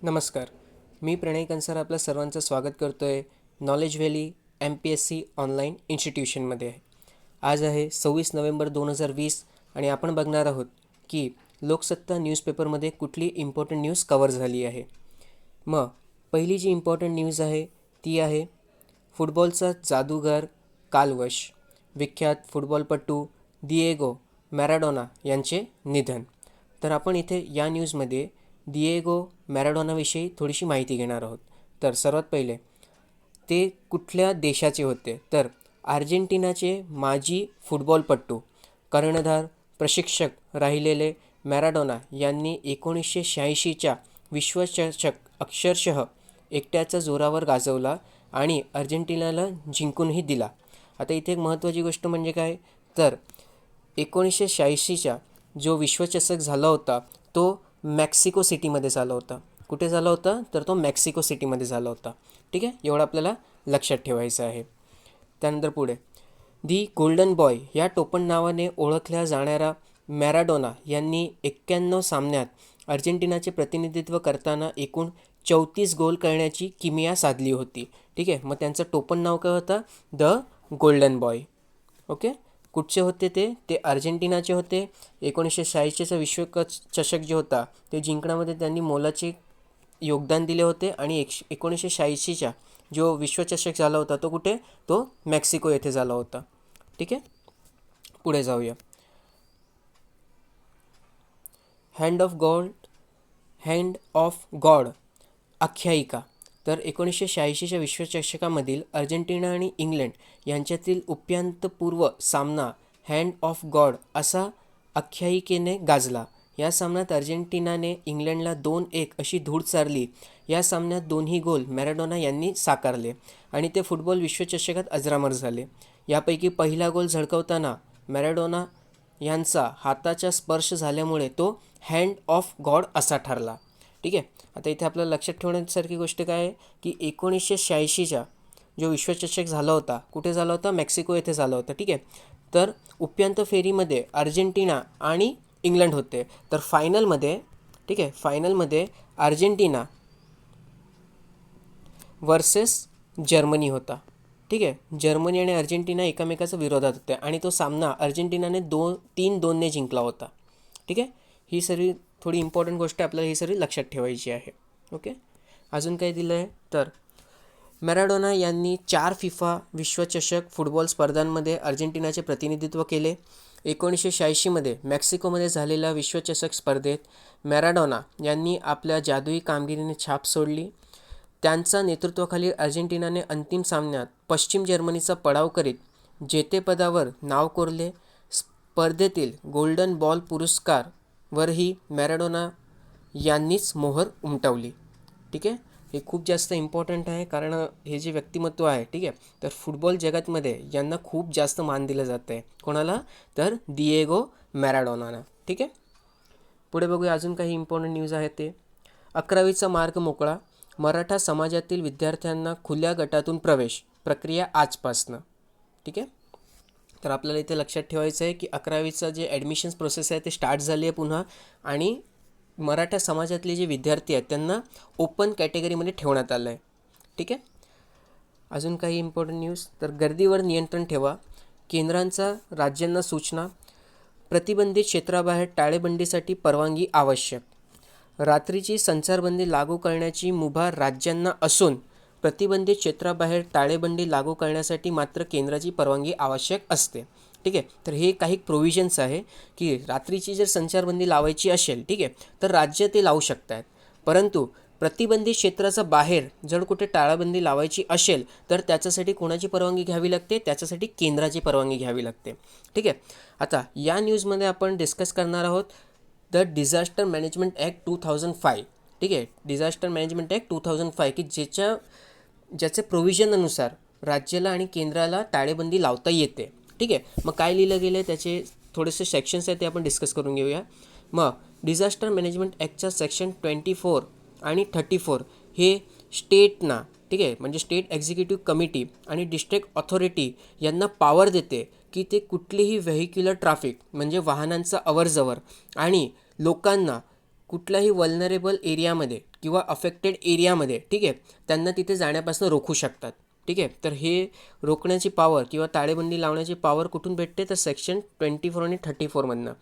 नमस्कार. मी प्रणय कंसार आपलं सर्वांचं स्वागत करतो आहे नॉलेज व्हॅली MPSC ऑनलाईन इन्स्टिट्यूशनमध्ये आहे. आज आहे 26 नोव्हेंबर 2020 आणि आपण बघणार आहोत की लोकसत्ता न्यूजपेपरमध्ये कुठली इम्पॉर्टंट न्यूज कवर झाली आहे. मग पहिली जी इम्पॉर्टंट न्यूज आहे ती आहे फुटबॉलचा जादूगार कालवश, विख्यात फुटबॉलपटू दिएगो मॅराडोना यांचे निधन. तर आपण इथे या न्यूजमध्ये दिएगो मॅराडोनाविषयी थोडीशी माहिती घेणार आहोत. तर सर्वात पहिले ते कुठल्या देशाचे होते, तर अर्जेंटिनाचे माजी फुटबॉलपटू, कर्णधार, प्रशिक्षक राहिलेले मॅराडोना यांनी 1986च्या विश्वचषक अक्षरशः एकट्याच्या जोरावर गाजवला आणि अर्जेंटिनाला जिंकूनही दिला. आता इथे एक महत्त्वाची गोष्ट म्हणजे काय, तर 1986चा जो विश्वचषक झाला होता तो मेक्सिको सिटीमध्ये झाला होता. कुठे झाला होता, तर तो मेक्सिको सिटीमध्ये झाला होता. ठीक आहे, एवढं आपल्याला लक्षात ठेवायचं आहे. त्यानंतर पुढे दी गोल्डन बॉय या टोपण नावाने ओळखल्या जाणाऱ्या मॅराडोना यांनी 91 सामन्यात अर्जेंटिनाचे प्रतिनिधित्व करताना एकूण 34 गोल करण्याची किमया साधली होती. ठीक आहे, मग त्यांचं टोपण नाव काय होतं, द गोल्डन बॉय. ओके, कुठचे होते ते अर्जेंटिनाचे होते. 1986चा विश्वचषक जे होता ते जिंकण्यामध्ये त्यांनी मोलाचे योगदान दिले होते आणि 1986चा जो विश्वचषक झाला होता तो कुठे, तो मेक्सिको येथे झाला होता. ठीक आहे, पुढे जाऊया. हँड ऑफ गॉड आख्यायिका. तर 1986च्या विश्वचषकामधील अर्जेंटिना आणि इंग्लंड यांच्यातील उपांत्यपूर्व सामना हँड ऑफ गॉड असा आख्यायिकेने गाजला. या सामन्यात अर्जेंटिनाने इंग्लंडला 2-1 अशी धूळ चारली. या सामन्यात दोन्ही गोल मॅराडोना यांनी साकारले आणि ते फुटबॉल विश्वचषकात अजरामर झाले. यापैकी पहिला गोल झळकवताना मॅराडोना यांचा हाताचा स्पर्श झाल्यामुळे तो हँड ऑफ गॉड असा ठरला. ठीक आहे, आता इथे आपल्याला लक्षात ठेवण्यासारखी गोष्ट काय आहे की 1986चा जो विश्वचषक झाला होता कुठे झाला होता, मेक्सिको येथे झाला होता. ठीक आहे, तर उपांत्य फेरीमध्ये अर्जेंटिना आणि इंग्लंड होते. तर फायनलमध्ये, ठीक आहे, फायनलमध्ये अर्जेंटिना वर्सेस जर्मनी होता. ठीक आहे, जर्मनी आणि अर्जेंटिना एकमेकाच्या विरोधात होते आणि तो सामना अर्जेंटिनाने 3-2ने जिंकला होता. ठीक आहे, ही सर्व थोडी इम्पॉर्टंट गोष्ट आपल्याला ही सर्व लक्षात ठेवायची आहे. ओके, अजून काय दिलं आहे, तर मॅराडोना यांनी 4 फिफा विश्वचषक फुटबॉल स्पर्धांमध्ये अर्जेंटिनाचे प्रतिनिधित्व केले. 1986मध्ये मेक्सिकोमध्ये झालेल्या विश्वचषक स्पर्धेत मॅराडोना यांनी आपल्या जादुई कामगिरीने छाप सोडली. त्यांच्या नेतृत्वाखाली अर्जेंटिनाने अंतिम सामन्यात पश्चिम जर्मनीचा पडाव करीत जेतेपदावर नाव कोरले. स्पर्धेतील गोल्डन बॉल पुरस्कारवरही मॅराडोना यांनीच मोहर उमटवली. ठीक आहे, हे खूप जास्त इम्पॉर्टंट आहे कारण हे जे व्यक्तिमत्व आहे, ठीक आहे, तर फुटबॉल जगातमध्ये यांना खूप जास्त मान दिलं जातं आहे. कोणाला, तर दिएगो मॅराडोनाला. ठीक आहे, पुढे बघूया अजून काही इम्पॉर्टंट न्यूज आहे. ते 11वीचा मार्ग मोकळा, मराठा समाजातील विद्यार्थ्यांना खुल्या गटातून प्रवेश, प्रक्रिया आजपासनं. ठीक आहे, तर आपल्याला इथे लक्षात ठेवायचं आहे की 11वीचं जे ॲडमिशन्स प्रोसेस आहे ते स्टार्ट झाली आहे पुन्हा, आणि मराठा समाजातले जे विद्यार्थी आहेत त्यांना ओपन कॅटेगरीमध्ये ठेवण्यात आलं आहे. ठीक आहे, अजून काही इम्पॉर्टंट न्यूज, तर गर्दीवर नियंत्रण ठेवा, केंद्रांचा राज्यांना सूचना, प्रतिबंधित क्षेत्राबाहेर टाळेबंदीसाठी परवानगी आवश्यक, रात्रीची संचारबंदी लागू करण्याची मुभा राज्यांना असून प्रतिबंधित क्षेत्राबाहेर टाळेबंदी लागू करण्यासाठी मात्र केंद्राची परवानगी आवश्यक असते. ठीक आहे, तर हे काही प्रोव्हिजन्स आहे की रात्रीची जर संचारबंदी लावायची असेल, ठीक आहे, तर राज्य ते लावू शकतात. परंतु प्रतिबंधित क्षेत्राचा बाहेर जर कुठे टाळेबंदी लावायची असेल तर त्याच्यासाठी कोणाची परवानगी घ्यावी लागते, त्याच्यासाठी केंद्राची परवानगी घ्यावी लागते. ठीक आहे, आता या न्यूजमध्ये आपण डिस्कस करणार आहोत द डिझास्टर मॅनेजमेंट ॲक्ट 2005. ठीक आहे, डिझास्टर मॅनेजमेंट ॲक्ट 2005 की ज्याचे प्रोव्हिजननुसार राज्याला आणि केंद्राला टाळेबंदी लावता येते. ठीक आहे, मग काय लिहिलं गेलं आहे त्याचे थोडेसे सेक्शन्स आहेत ते आपण डिस्कस करून घेऊया. मग डिझास्टर मॅनेजमेंट ॲक्टच्या सेक्शन 24 आणि 34 हे स्टेटना, ठीक आहे, म्हणजे स्टेट एक्झिक्युटिव्ह कमिटी आणि डिस्ट्रिक्ट ऑथॉरिटी यांना पॉवर देते की ते कुठलीही व्हेहिक्युलर ट्रॅफिक म्हणजे वाहनांचा अवरजवळ आणि लोकांना कुठल्याही वल्नरेबल एरियामध्ये किंवा अफेक्टेड एरियामध्ये, ठीक आहे, त्यांना तिथे जाण्यापासून रोखू शकतात. ठीक आहे, तर हे रोखण्याची पॉवर किंवा ताळेबंदी लावण्याची पॉवर कुठून भेटते, तर सेक्शन 24 आणि 34मधनं,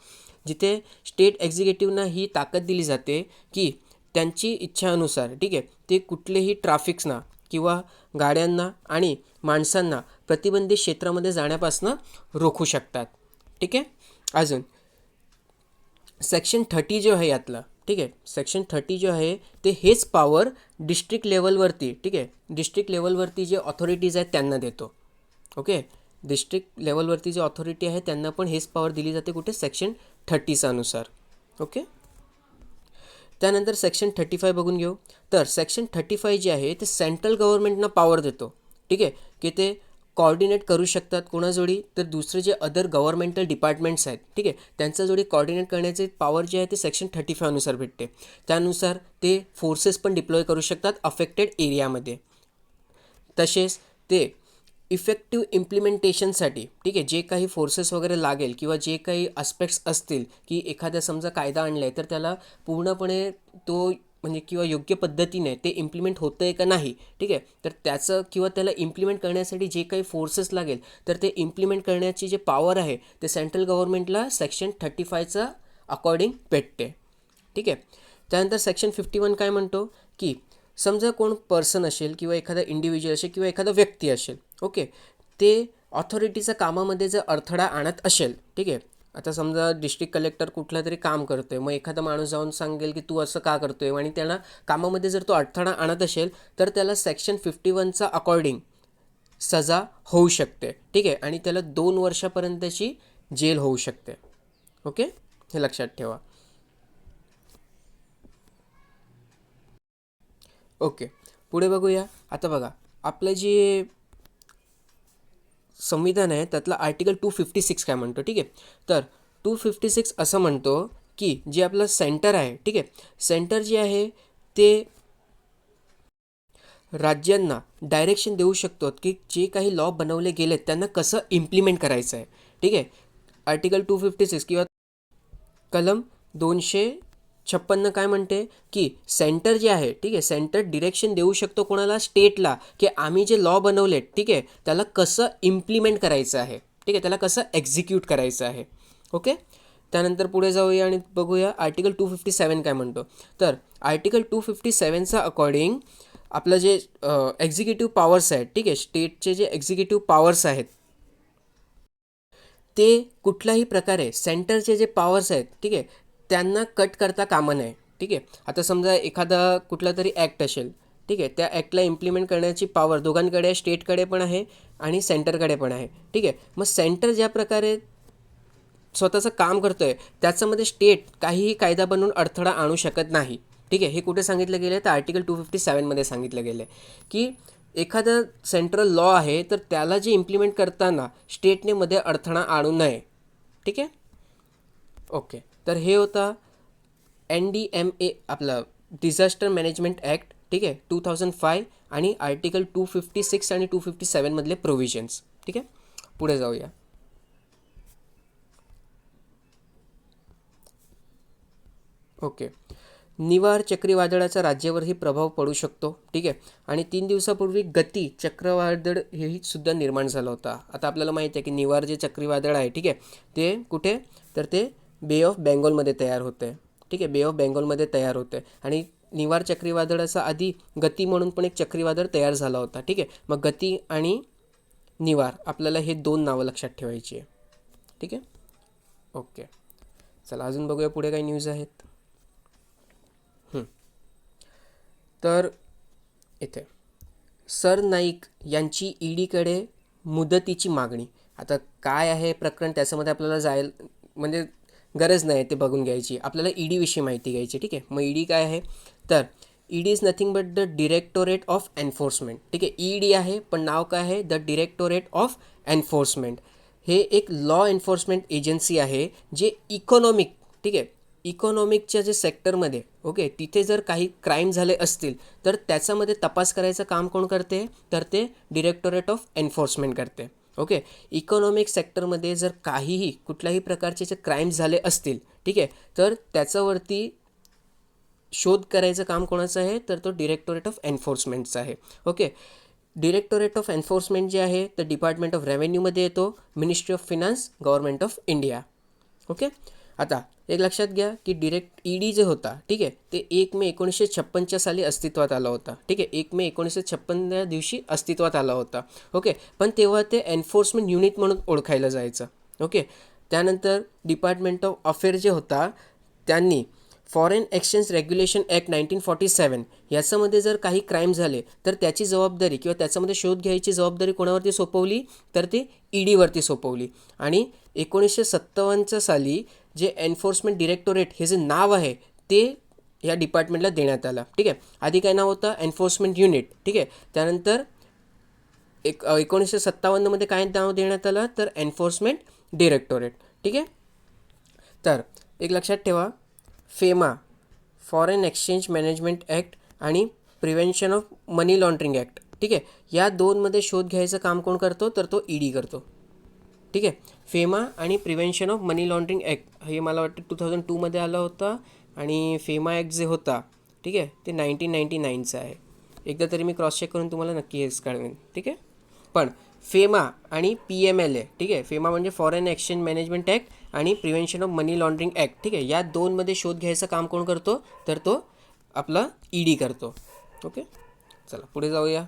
जिथे स्टेट एक्झिक्युटिव्हना ही ताकद दिली जाते की त्यांची इच्छानुसार, ठीक आहे, ते कुठलेही ट्रॅफिक्सना किंवा गाड्यांना आणि माणसांना प्रतिबंधित क्षेत्रामध्ये जाण्यापासून रोखू शकतात. ठीक आहे. अजून सेक्शन 30 जो आहे यातला, ठीक आहे, सेक्शन 30 जो आहे ते हेच पॉवर डिस्ट्रिक्ट लेवलवरती, ठीक आहे, डिस्ट्रिक्ट लेवलवरती जे ऑथॉरिटीज आहेत त्यांना देतो. ओके, डिस्ट्रिक्ट लेवलवरती जे ऑथॉरिटी आहे त्यांना पण हेच पॉवर दिली जाते, कुठे, सेक्शन 30 अनुसार. ओके. त्यानंतर सेक्शन 35 बघून घेऊ. तर सेक्शन 35 जे आहे ते सेंट्रल गव्हर्नमेंटना पॉवर देतो, ठीक आहे, की ते कॉर्डिनेट करू शकतात कोणाजोडी, तर दुसरे जे अदर गव्हर्नमेंटल डिपार्टमेंट्स आहेत, ठीक आहे, त्यांच्याजोडी कॉर्डिनेट करण्याचे पॉवर जे आहे ते सेक्शन 35 अनुसार भेटते. त्यानुसार ते फोर्सेस पण डिप्लॉय करू शकतात अफेक्टेड एरियामध्ये. तसेच ते इफेक्टिव्ह इम्प्लिमेंटेशनसाठी, ठीक आहे, जे काही फोर्सेस वगैरे लागेल किंवा जे काही आस्पेक्ट्स असतील, की एखाद्या समजा कायदा आणला आहे तर त्याला पूर्णपणे तो म्हणजे किंवा योग्य पद्धतीने ते इम्प्लिमेंट होतं आहे का नाही, ठीक आहे, तर त्याचं किंवा त्याला इम्प्लिमेंट करण्यासाठी जे काही फोर्सेस लागेल तर ते इम्प्लिमेंट करण्याची जे पॉवर आहे ते सेंट्रल गव्हर्नमेंटला सेक्शन 35चा अकॉर्डिंग भेटते. ठीक आहे. त्यानंतर सेक्शन 51 काय म्हणतो, की समजा कोण पर्सन असेल किंवा एखादा इंडिव्हिज्युअल असेल किंवा एखादा व्यक्ती असेल, ओके, ते ऑथॉरिटीच्या कामामध्ये जर अडथळा आणत असेल, ठीक आहे, आता समजा डिस्ट्रिक्ट कलेक्टर कुठलं तरी काम करतो आहे, मग एखादा माणूस जाऊन सांगेल की तू असं का करतो आहे, आणि त्याला कामामध्ये जर तो अडथळा आणत असेल तर त्याला सेक्शन 51चा अकॉर्डिंग सजा होऊ शकते. ठीक आहे, आणि त्याला 2 वर्षापर्यंतची जेल होऊ शकते. ओके, हे लक्षात ठेवा. ओके, पुढे बघूया. आता बघा, आपलं जे संविधान आहे त्यातला आर्टिकल 256 काय म्हणतो, ठीक आहे, तर 256 असं म्हणतो की जे आपलं सेंटर आहे, ठीक आहे, सेंटर जे आहे ते राज्यांना डायरेक्शन देऊ शकतो की जे काही लॉ बनवले गेलेत त्यांना कसं इम्प्लिमेंट करायचं आहे. ठीक आहे, आर्टिकल 256 किंवा कलम 256 काय म्हणते की सेंटर जे आहे, ठीक आहे, सेंटर डिरेक्शन देऊ शकतो कोणाला, स्टेटला, की आम्ही जे लॉ बनवलेत, ठीक आहे, त्याला कसं इम्प्लिमेंट करायचं आहे, ठीक आहे, त्याला कसं एक्झिक्यूट करायचं आहे. ओके. त्यानंतर पुढे जाऊया आणि बघूया आर्टिकल 257 काय म्हणतो. तर आर्टिकल 257चा अकॉर्डिंग आपलं जे एक्झिक्युटिव्ह पॉवर्स आहेत, ठीक आहे, स्टेटचे जे एक्झिक्युटिव्ह पॉवर्स आहेत ते कुठल्याही प्रकारे सेंटरचे जे पॉवर्स आहेत, ठीक आहे, त्यांना कट करता कामा नये. ठीक आहे, आता समजा एखादा कुठला तरी ॲक्ट असेल, ठीक आहे, त्या ॲक्टला इम्प्लिमेंट करण्याची पॉवर दोघांकडे आहे, स्टेटकडे पण आहे आणि सेंटरकडे पण आहे. ठीक आहे, मग सेंटर ज्या प्रकारे स्वतःचं काम करतो आहे त्याच्यामध्ये स्टेट काहीही कायदा बनवून अडथळा आणू शकत नाही. ठीक आहे, हे कुठे सांगितलं गेलं आहे, तर आर्टिकल 257मध्ये सांगितलं गेलं आहे की एखादं सेंट्रल लॉ आहे तर त्याला जे इम्प्लिमेंट करताना स्टेटने मध्ये अडथळा आणू नये. ठीक आहे. ओके, तर हे होता NDMA आपला डिझास्टर मॅनेजमेंट ॲक्ट, ठीक आहे, 2005 आणि आर्टिकल 256 आणि 257 मधले प्रोव्हिजन्स. ठीक आहे, पुढे जाऊया. ओके, निवार चक्रीवादळाचा राज्यावरही प्रभाव पडू शकतो. ठीक आहे, आणि 3 दिवसापूर्वी गती चक्रवादळ हेही सुद्धा निर्माण झालं होता. आता आपल्याला माहिती आहे की निवार जे चक्रीवादळ आहे, ठीक आहे, ते कुठे, तर ते बे ऑफ बेंगॉलमध्ये तयार होते. ठीक आहे, बे ऑफ बेंगॉलमध्ये तयार होते आणि निवार चक्रीवादळाचा आधी गती म्हणून पण एक चक्रीवादळ तयार झाला होता. ठीक आहे, मग गती आणि निवार आपल्याला हे 2 नावं लक्षात ठेवायची आहे. ठीक आहे. ओके, चला अजून बघूया पुढे काही न्यूज आहेत. तर इथे सरनाईक यांची ईडीकडे मुदतीची मागणी. आता काय आहे प्रकरण त्याच्यामध्ये आपल्याला जायला म्हणजे गरज नाही ते बघून घ्यायची, आपल्याला ईडीविषयी माहिती घ्यायची. ठीक आहे, मग ईडी काय आहे, तर ED is nothing but the directorate of enforcement. ठीक आहे, ईडी आहे पण नाव काय आहे, द डिरेक्टोरेट ऑफ एन्फोर्समेंट. हे एक लॉ एन्फोर्समेंट एजन्सी आहे जे इकॉनॉमिक, ठीक आहे, इकॉनॉमिकच्या जे सेक्टरमध्ये, ओके, तिथे जर काही क्राईम झाले असतील तर त्याच्यामध्ये तपास करायचं काम कोण करते, तर ते डिरेक्टोरेट ऑफ एन्फोर्समेंट करते. ओके, इकॉनॉमिक सेक्टरमध्ये जर काहीही कुठल्याही प्रकारचे जे क्राईम्स झाले असतील, ठीक आहे, तर त्याच्यावरती शोध करायचं काम कोणाचं आहे, तर तो डिरेक्टोरेट ऑफ एन्फोर्समेंटचा आहे. ओके. डिरेक्टोरेट ऑफ एन्फोर्समेंट जे आहे तर डिपार्टमेंट ऑफ रेव्हेन्यूमध्ये येतो, ministry of finance, government of India. Okay. आता एक लक्षात घ्या की ईडी जे होता, ठीक आहे, ते 1 मे 1956 साली अस्तित्वात आला होता. ठीक आहे, 1 मे 1956 दिवशी अस्तित्वात आला होता. ओके. पण तेव्हा ते एन्फोर्समेंट युनिट म्हणून ओळखायला जायचं. ओके. त्यानंतर डिपार्टमेंट ऑफ अफेअर जे होता त्यांनी फॉरेन एक्सचेंज रेग्युलेशन ॲक्ट 1947 याच्यामध्ये जर काही क्राईम झाले तर त्याची जबाबदारी किंवा त्याच्यामध्ये शोध घ्यायची जबाबदारी कोणावरती सोपवली, तर ते ईडीवरती सोपवली. आणि 1957 साली जे एन्फोर्समेंट डिरेक्टोरेट हे जे नाव आहे ते या डिपार्टमेंटला देण्यात आलं. ठीक आहे. आधी काय नाव होतं, एन्फोर्समेंट युनिट. ठीक आहे. त्यानंतर 1957 काय नाव देण्यात आलं, तर एन्फोर्समेंट डिरेक्टोरेट. ठीक आहे. तर एक लक्षात ठेवा, FEMA foreign exchange management act आणि prevention of money laundering act, ठीक आहे, या दोनमध्ये शोध घ्यायचं काम कोण करतो, तर तो ईडी करतो. ठीक आहे. फेमा आणि prevention of money laundering act हे मला वाटतं 2002 आलं होतं आणि फेमा ॲक्ट जे होता, ठीक आहे, ते 1999 आहे. एकदा तरी मी क्रॉस चेक करून तुम्हाला नक्की हेच कळवेन. ठीक आहे. पण फेमा आणि PMLA, ठीक आहे, फेमा म्हणजे फॉरेन एक्सचेंज मॅनेजमेंट ॲक्ट आणि prevention of money laundering act, ठीक आहे, या दोनमध्ये शोध घ्यायचं काम कोण करतो, तर तो आपला ईडी करतो. ओके. चला पुढे जाऊया.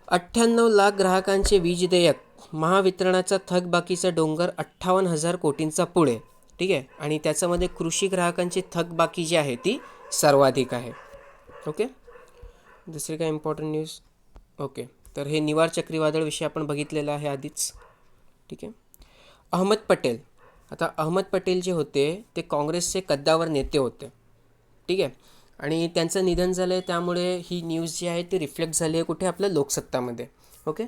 98 लाख ग्राहकांचे वीज देयक, महावितरणाचा थकबाकीचा डोंगर 58,000 कोटींचा पुढे. ठीक आहे. आणि त्याच्यामध्ये कृषी ग्राहकांची थकबाकी जी आहे ती सर्वाधिक आहे. ओके. दुसरी काय इम्पॉर्टंट न्यूज. ओके. तर हे निवार चक्रीवादळविषयी आपण बघितलेलं आहे आधीच. ठीक आहे. अहमद पटेल. आता अहमद पटेल जे होते ते काँग्रेसचे कद्दावर नेते होते. ठीक आहे. आणि त्यांचं निधन झालं आहे, त्यामुळे ही न्यूज जी आहे ती रिफ्लेक्ट झाली आहे कुठे, आपल्या लोकसत्तामध्ये. ओके.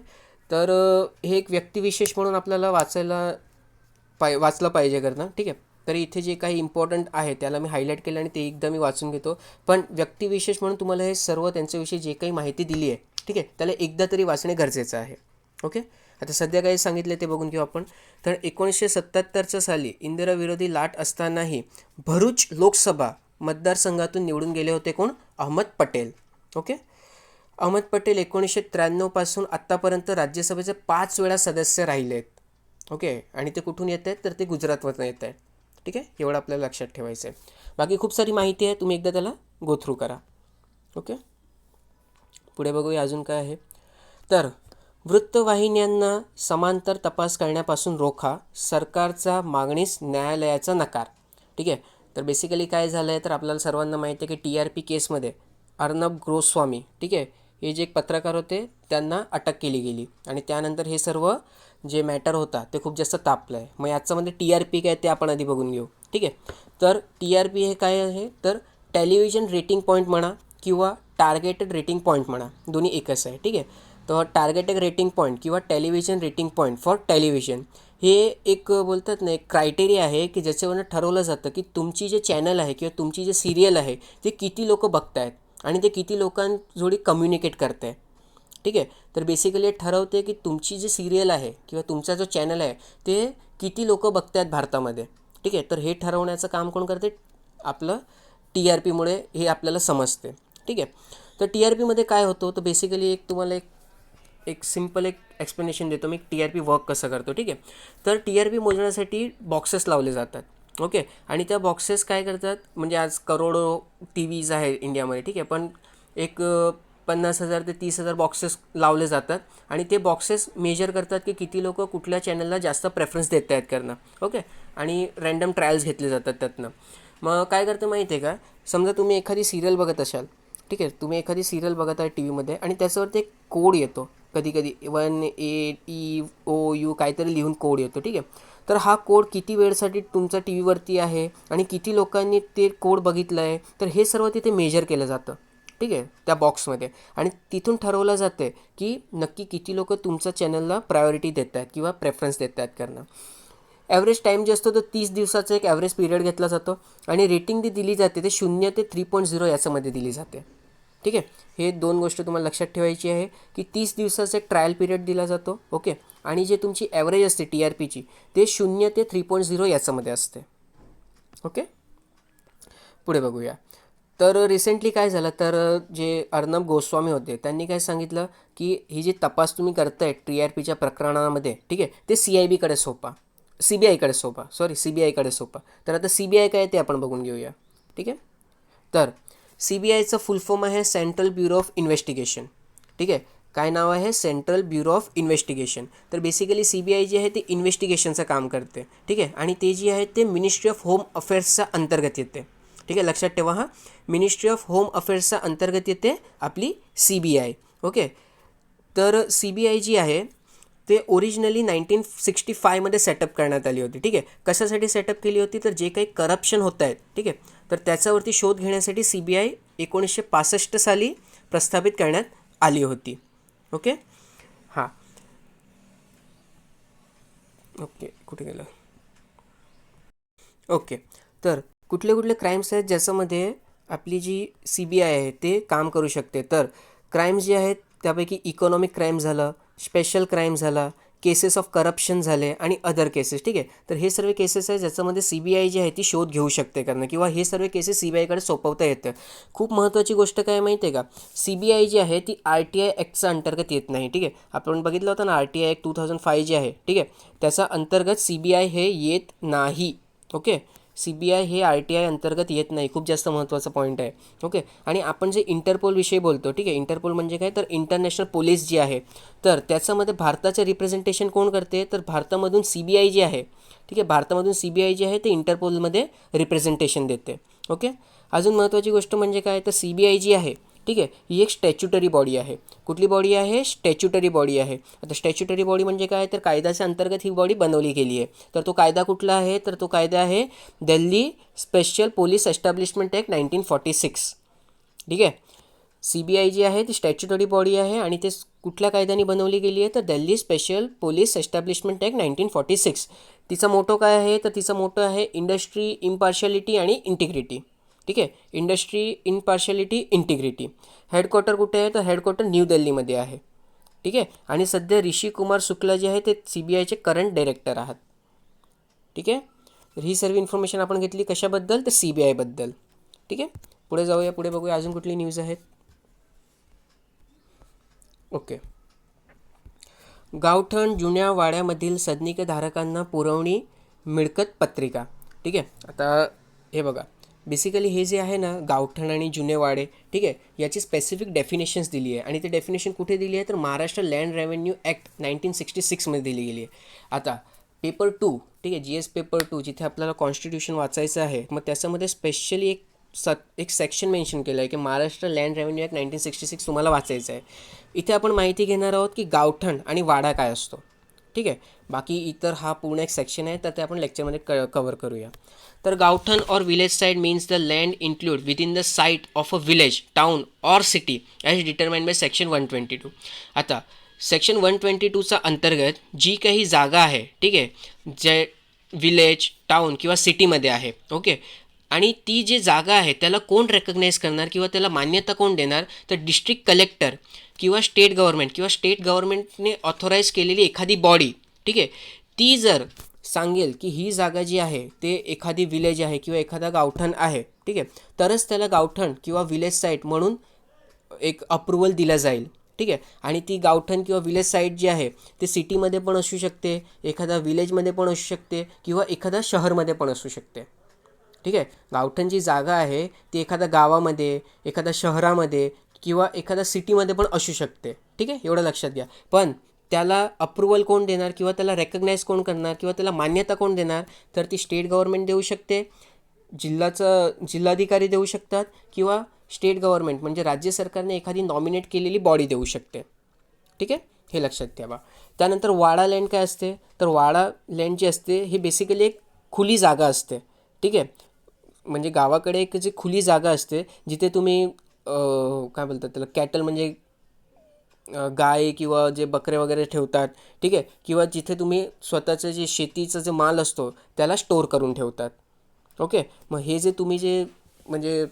तर हे एक व्यक्तिविशेष म्हणून आपल्याला वाचलं पाहिजे करणं. ठीक आहे. तर इथे जे काही इम्पॉर्टंट आहे त्याला मी हायलाईट केलं आणि ते एकदा मी वाचून घेतो. पण व्यक्तिविशेष म्हणून तुम्हाला हे सर्व त्यांच्याविषयी जे काही माहिती दिली आहे, ठीक आहे, त्याला एकदा तरी वाचणे गरजेचं आहे. ओके. आता सध्या काही सांगितले ते बघून घेऊ आपण. तर 1977 साली इंदिरा विरोधी लाट असतानाही भरूच लोकसभा मतदारसंघातून निवडून गेले होते कोण, अहमद पटेल. ओके. अहमद पटेल 1993 पासून आत्तापर्यंत राज्यसभेचे 5 वेळा सदस्य राहिले आहेत. ओके. आणि ते कुठून येत आहेत, तर ते गुजरातमधून येत आहेत. ठीक आहे. एवढं आपल्याला लक्षात ठेवायचं आहे. बाकी खूप सारी माहिती आहे, तुम्ही एकदा त्याला गो थ्रू करा. ओके. पुढे बघूया अजून काय आहे. तर वृत्तवाहिन्यांना समांतर तपास करण्यापासून रोखा, सरकारचा मागणीस न्यायालयाचा नकार. ठीक आहे. तर बेसिकली काय झालं आहे, तर आपल्याला सर्वांना माहिती आहे की TRP केसमध्ये अर्णब गोस्वामी, ठीक आहे, हे जे एक पत्रकार होते त्यांना अटक केली गेली आणि त्यानंतर हे सर्व जे मॅटर होता ते खूप जास्त तापलं आहे. मग याच्यामध्ये TRP काय ते आपण आधी बघून घेऊ. ठीक आहे. तर TRP हे काय आहे, तर टेलिव्हिजन रेटिंग पॉईंट म्हणा किंवा टार्गेटेड रेटिंग पॉईंट म्हणा, दोन्ही एकच आहे. ठीक आहे. तर टार्गेटेड रेटिंग पॉईंट किंवा television rating point for television हे एक बोलतात ना, एक क्रायटेरिया आहे की ज्याच्यावरनं ठरवलं जातं की तुमची जे चॅनल आहे किंवा तुमची जे सिरियल आहे ते किती लोक बघतायत आणि ते किती लोकांजोडी कम्युनिकेट करत आहे. ठीक आहे. तर बेसिकली ठरवते की तुमची जी सिरियल आहे किंवा तुमचा जो चॅनल आहे ते किती लोक बघतायत भारतामध्ये. ठीक आहे. तर हे ठरवण्याचं काम कोण करते, आपलं TRPमुळे हे आपल्याला समजते. ठीक आहे. तर TRPमध्ये काय होतं, तर बेसिकली तुम्हाला एक सिम्पल एक्सप्लेनेशन देतो मी, TRP वर्क कसं करतो. ठीक आहे. तर TRP मोजण्यासाठी बॉक्सेस लावले जातात. ओके. आणि त्या बॉक्सेस काय करतात, म्हणजे आज करोडो TVज आहे इंडियामध्ये. ठीक आहे. पण एक 50,000 ते 30,000 बॉक्सेस लावले जातात आणि ते बॉक्सेस मेजर करतात की किती लोक कुठल्या चॅनलला जास्त प्रेफरन्स देत आहेत करणं. ओके. आणि रँडम ट्रायल्स घेतले जातात त्यातनं. मग काय करतं माहिती आहे का, समजा तुम्ही एखादी सिरियल बघत असाल. ठीक आहे. तुम्ही एखादी सिरियल बघत आहे TVमध्ये आणि त्याच्यावरती एक कोड येतो, कधी 1AEOU काहीतरी लिहून कोड येतो. ठीक आहे. तर हा कोड किती वेळसाठी तुमचा TVवरती आहे आणि किती लोकांनी ते कोड बघितलं आहे, तर हे सर्व तिथे मेजर केलं जातं. ठीक आहे, त्या बॉक्समध्ये. आणि तिथून ठरवलं जातं की नक्की किती लोक तुमच्या चॅनलला प्रायोरिटी देत आहेत किंवा प्रेफरन्स देत आहेत करणं. ॲव्हरेज टाईम जे असतो तो 30 दिवसाचा एक ॲव्हरेज पिरियड घेतला जातो आणि रेटिंग जी दिली जाते ते 0 ते 3.0 याच्यामध्ये दिली जाते. ठीक आहे. हे 2 गोष्ट तुम्हाला लक्षात ठेवायची आहे की 30 दिवसाचा एक ट्रायल पिरियड दिला जातो. ओके. आणि जे तुमची ॲव्हरेज असते TRPची ते 0 ते 3.0 याच्यामध्ये असते. ओके. पुढे बघूया. तर रिसेंटली काय झालं, तर जे अर्णब गोस्वामी होते त्यांनी काय सांगितलं की ही जी तपास तुम्ही करताय TRPच्या प्रकरणामध्ये, ठीक आहे, ते CIBकडे सोपा, CBIकडे सोपा, सॉरी CBIकडे सोपा. तर आता CBI काय ते आपण बघून घेऊया. ठीक आहे. तर CBIचं फुल फॉर्म आहे सेंट्रल ब्युरो ऑफ इन्व्हेस्टिगेशन. ठीक आहे. काय नाव आहे? Central bureau of investigation. तर बेसिकली CBI जे आहे ते इन्व्हेस्टिगेशनचं काम करते. ठीक आहे. आणि ते जे आहे ते मिनिस्ट्री ऑफ होम अफेअर्सच्या अंतर्गत येते. ठीक आहे, लक्षात ठेवा. हा मिनिस्ट्री ऑफ होम अफेअर्सच्या अंतर्गत येते आपली CBI. ओके. तर CBI जी आहे ते ओरिजिनली 1965मध्ये सेटअप करण्यात आली होती. ठीक आहे. कशासाठी सेटअप केली होती? तर जे काही करप्शन होत आहेत, ठीक आहे, तर त्याच्यावरती शोध घेण्यासाठी CBI 1965 साली प्रस्थापित करण्यात आली होती. ओके. हां. ओके, कुठे गेलं? ओके. तर कुठले कुठले क्राईम्स आहेत ज्याच्यामध्ये आपली जी CBI आहे ते काम करू शकते? तर क्राईम्स जे आहेत त्यापैकी इकॉनॉमिक क्राईम झालं, स्पेशल क्राईम झाला, केसेस ऑफ करप्शन झाले आणि अदर केसेस. ठीक आहे. तर हे सर्व केसेस आहेत ज्याच्यामध्ये CBI जी आहे ती शोध घेऊ शकते करणं, किंवा हे सर्व केसेस CBIकडे सोपवता येतं. खूप महत्त्वाची गोष्ट काय माहिती आहे का? CBI जी आहे ती RTI ॲक्टच्या अंतर्गत येत नाही. ठीक आहे. आपण बघितलं होतं ना RTI ॲक्ट 2005 जे आहे, ठीक आहे, त्याच्या अंतर्गत CBI हे येत नाही. ओके. CBI हे RTI अंतर्गत येत नाही. खूप जास्त महत्त्वाचा पॉईंट आहे. ओके. आणि आपण जे इंटरपोलविषयी बोलतो, ठीक आहे, इंटरपोल म्हणजे काय? तर इंटरनॅशनल पोलीस जी आहे, तर त्याच्यामध्ये भारताचे रिप्रेझेंटेशन कोण करते? तर भारतामधून CBI जी आहे, ठीक आहे, भारतामधून CBI जी आहे ते इंटरपोलमध्ये रिप्रेझेंटेशन देते. ओके. अजून महत्त्वाची गोष्ट म्हणजे काय? तर CBI जी आहे, ठीक आहे, ही एक स्टॅच्युटरी बॉडी आहे. कुठली बॉडी आहे? स्टॅच्युटरी बॉडी आहे. आता स्टॅच्युटरी बॉडी म्हणजे काय? तर कायद्याच्या अंतर्गत ही बॉडी बनवली गेली आहे. तर तो कायदा कुठला आहे? तर तो कायदा आहे Delhi special police establishment act 1946. ठीक आहे. CBI जी आहे ती स्टॅच्युटरी बॉडी आहे आणि ते कुठल्या कायद्याने बनवली गेली आहे? तर Delhi special police establishment act 1946. तिचा मोटो काय आहे? तर तिचा मोटो आहे इंडस्ट्री, इम्पार्शियालिटी आणि इंटिग्रिटी. ठीक आहे. Industry, इम्पार्शियालिटी, integrity. हेडक्वार्टर कुठे आहे? तर हेडक्वार्टर न्यू दिल्लीमध्ये आहे. ठीक आहे. आणि सध्या ऋषी कुमार शुक्ला जे आहे ते CBIचे करंट डायरेक्टर आहात. ठीक आहे. तर ही सर्व इन्फॉर्मेशन आपण घेतली कशाबद्दल? तर CBI बद्दल. ठीक आहे. पुढे जाऊया, पुढे बघूया अजून कुठली न्यूज आहेत. ओके. गावठण जुन्या वाड्यामधील सदनिकधारकांना पुरवणी मिळकत पत्रिका. ठीक आहे. आता हे बघा, बेसिकली हे जे आहे ना गावठण आणि जुने वाडे, ठीक आहे, याची स्पेसिफिक डेफिनेशन्स दिली आहे. आणि ते डेफिनेशन कुठे दिली आहे? तर महाराष्ट्र लँड रेव्हेन्यू ॲक्ट 1966मध्ये दिली गेली आहे. आता पेपर 2, ठीक आहे, GS पेपर 2 जिथे आपल्याला कॉन्स्टिट्यूशन वाचायचं आहे, मग त्याच्यामध्ये स्पेशली एक सेक्शन मेन्शन केलं आहे की महाराष्ट्र लँड रेव्हेन्यू ॲक्ट 1966 तुम्हाला वाचायचं आहे. इथे आपण माहिती घेणार आहोत की गावठण आणि वाडा काय असतो. ठीक आहे. बाकी इतर हा पूर्ण एक सेक्शन आहे, तर ते आपण लेक्चरमध्ये कवर करूया. तर गावठण और village site means the land include within the site of a village, town और city as determined by section 122. आता सेक्शन 122चा अंतर्गत जी काही जागा आहे, ठीक आहे, जे विलेज, टाउन किंवा सिटीमध्ये आहे, ओके, आणि ती जी जागा आहे त्याला कोण रेकग्नाईज करणार किंवा त्याला मान्यता कोण देणार? तर डिस्ट्रिक्ट कलेक्टर किंवा स्टेट गव्हर्नमेंटने ऑथोराईज केलेली एखादी बॉडी, ठीक आहे, ती जर सांगेल की ही जागा जी आहे ते एखादी विलेज आहे किंवा एखादा गावठण आहे, ठीक आहे, तरच त्याला गावठण किंवा विलेज साईट म्हणून एक अप्रुव्हल दिला जाईल. ठीक आहे. आणि ती गावठण किंवा विलेज साईट जी आहे ते सिटीमध्ये पण असू शकते, एखादा विलेजमध्ये पण असू शकते किंवा एखादा शहरमध्ये पण असू शकते. ठीक आहे. गावठण जी जागा आहे ती एखाद्या गावामध्ये, एखाद्या शहरामध्ये किंवा एखाद्या सिटीमध्ये पण असू शकते. ठीक आहे, एवढं लक्षात घ्या. पण त्याला अप्रुव्हल कोण देणार किंवा त्याला रेकग्नाईज कोण करणार किंवा त्याला मान्यता कोण देणार? तर ती स्टेट गव्हर्नमेंट देऊ शकते, जिल्हाधिकारी देऊ शकतात किंवा स्टेट गव्हर्नमेंट म्हणजे राज्य सरकारने एखादी नॉमिनेट केलेली बॉडी देऊ शकते. ठीक आहे, हे लक्षात ठेवा. त्यानंतर वाडा लँड काय असते? तर वाडा लँड जी असते ही बेसिकली एक खुली जागा असते. ठीक आहे. म्हणजे गावाकडे एक जी खुली जागा असते जिथे तुम्ही काय बोलतात त्याला, कॅटल म्हणजे गाय किंवा जे बकरे वगैरे ठेवतात. ठीक आहे. किंवा जिथे तुम्ही स्वतःचं जे शेतीचा जे माल असतो त्याला स्टोअर करून ठेवतात. ओके. मग हे जे तुम्ही जे म्हणजे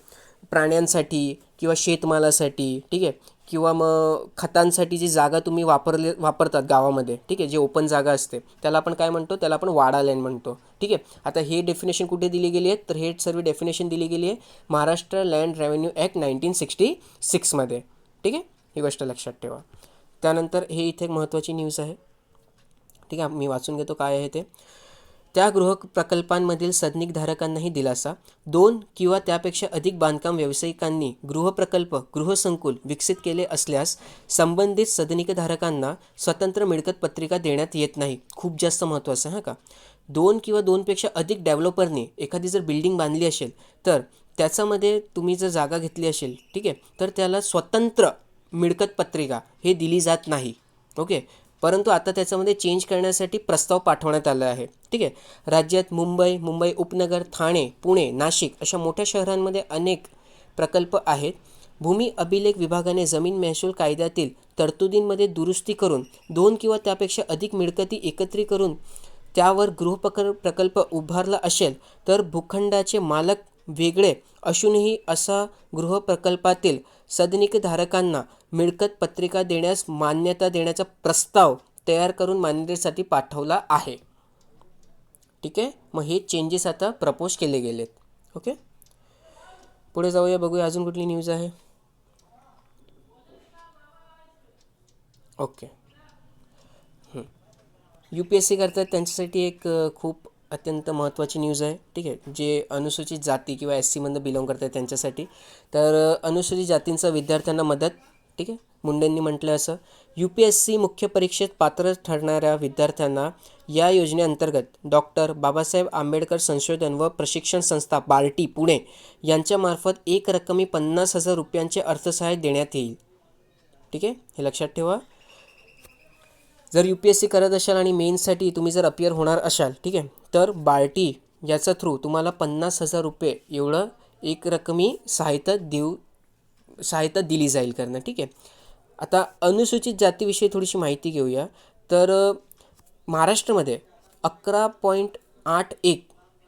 प्राण्यांसाठी किंवा शेतमालासाठी, ठीक आहे, किंवा मग खतांसाठी जी जागा तुम्ही वापरतात गावामध्ये, ठीक आहे, जे ओपन जागा असते त्याला आपण काय म्हणतो, त्याला आपण वाडा लँड म्हणतो. ठीक आहे. आता हे डेफिनेशन कुठे दिली गेली आहे, तर हे सर्व डेफिनेशन दिली गेली आहे महाराष्ट्र लँड रेव्हेन्यू ॲक्ट 1966मध्ये. ठीक आहे, ही गोष्ट लक्षात ठेवा. त्यानंतर हे इथे एक महत्त्वाची न्यूज आहे. ठीक आहे, मी वाचून घेतो काय आहे ते. त्या गृह प्रकल्पांमधील सदनिकधारकांनाही दिलासा. 2 किंवा त्यापेक्षा अधिक बांधकाम व्यावसायिकांनी गृहप्रकल्प गृहसंकुल विकसित केले असल्यास संबंधित सदनिकधारकांना स्वतंत्र मिळकत पत्रिका देण्यात येत नाही. खूप जास्त महत्त्वाचं आहे का. 2 किंवा 2पेक्षा अधिक डेव्हलपरनी एखादी जर बिल्डिंग बांधली असेल तर त्याच्यामध्ये तुम्ही जर जागा घेतली असेल, ठीक आहे, तर त्याला स्वतंत्र मिळकत पत्रिका हे दिली जात नाही. ओके. परंतु आता त्याच्यामध्ये चेंज करण्यासाठी प्रस्ताव पाठवण्यात आला आहे. ठीक आहे. राज्यात मुंबई उपनगर, ठाणे, पुणे, नाशिक अशा मोठ्या शहरांमध्ये अनेक प्रकल्प आहेत. भूमी अभिलेख विभागाने जमीन महसूल कायद्यातील तरतुदींमध्ये दुरुस्ती करून 2 किंवा त्यापेक्षा अधिक मिळकती एकत्रित करून त्यावर प्रकल्प उभारला असेल तर भूखंडाचे मालक वेगळे असूनही असा गृहप्रकल्पातील सदनिकधारकांना मिळकत पत्रिका देण्यास मान्यता देण्याचा प्रस्ताव तयार करून मान्यतेसाठी पाठवला आहे. ठीक आहे. मग हे चेंजेस आता प्रपोज केले गेलेत. ओके. पुढे जाऊया, बघूया अजून कुठली न्यूज आहे. ओके. UPSC करतात त्यांच्यासाठी एक खूप अत्यंत महत्त्वाची न्यूज आहे. ठीक आहे, जे अनुसूचित जाती किंवा SC मधनं बिलॉंग करतात त्यांच्यासाठी. तर अनुसूचित जातींचा विद्यार्थ्यांना मदत. ठीक आहे, मुंडेंनी म्हटलं असं. UPSC मुख्य परीक्षेत पात्र ठरणाऱ्या विद्यार्थ्यांना या योजनेअंतर्गत डॉक्टर बाबासाहेब आंबेडकर संशोधन व प्रशिक्षण संस्था बार्टी पुणे यांच्यामार्फत एक रकमी 50,000 रुपयांचे अर्थसहाय्य देण्यात येईल. ठीक आहे, हे लक्षात ठेवा. जर UPSC करत असाल आणि मेन्ससाठी तुम्ही जर अपियर होणार असाल, ठीक आहे, तर बार्टी याचा थ्रू तुम्हाला 50,000 रुपये एवढं एक रकमी सहायता दिली जाईल करणं. ठीक आहे. आता अनुसूचित जातीविषयी थोडीशी माहिती घेऊया. तर महाराष्ट्रामध्ये 11.81,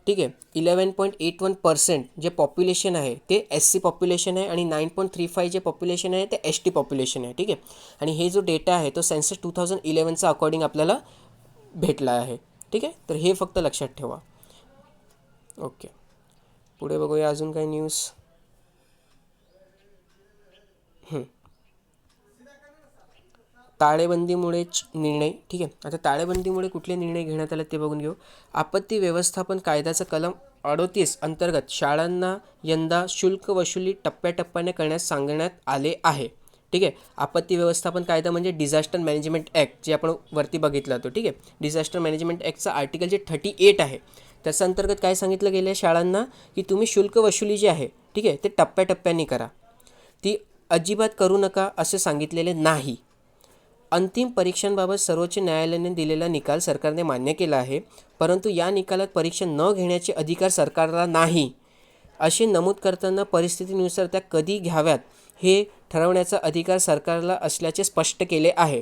ठीक आहे, 11.81% जे पॉप्युलेशन आहे ते SC पॉप्युलेशन आहे आणि 9.35 जे पॉप्युलेशन आहे ते ST पॉप्युलेशन आहे. ठीक आहे. आणि हे जो डेटा आहे तो सेन्सस 2011चा अकॉर्डिंग आपल्याला भेटला आहे. ठीक आहे, तर हे फक्त लक्षात ठेवा. ओके. पुढे बघूया अजून काही न्यूज. टाळेबंदीमुळेच निर्णय. ठीक आहे. आता टाळेबंदीमुळे कुठले निर्णय घेण्यात आले ते बघून घेऊ. आपत्ती व्यवस्थापन कायद्याचा कलम 38 अंतर्गत शाळांना यंदा शुल्क वसुली टप्प्याटप्प्याने करण्यास सांगण्यात आले आहे. ठीक आहे. आपत्ती व्यवस्थापन कायदा म्हणजे डिझास्टर मॅनेजमेंट ॲक्ट जे आपण वरती बघितला होतो. ठीक आहे. डिझास्टर मॅनेजमेंट ॲक्टचा आर्टिकल जे 38 आहे त्याच्या अंतर्गत काय सांगितलं गेलं आहे शाळांना की तुम्ही शुल्क वसुली जी आहे, ठीक आहे, ते टप्प्याटप्प्याने करा, ती अजिबात करू नका असे सांगितलेले नाही. अंतिम परीक्षांबाबत सर्वोच्च न्यायालयाने दिलेला निकाल सरकारने मान्य केला आहे, परंतु या निकालात परीक्षा न घेण्याचे अधिकार सरकारला नाही असे नमूद करताना परिस्थितीनुसार त्या कधी घ्याव्यात हे ठरवण्याचा अधिकार सरकारला असल्याचे स्पष्ट केले आहे.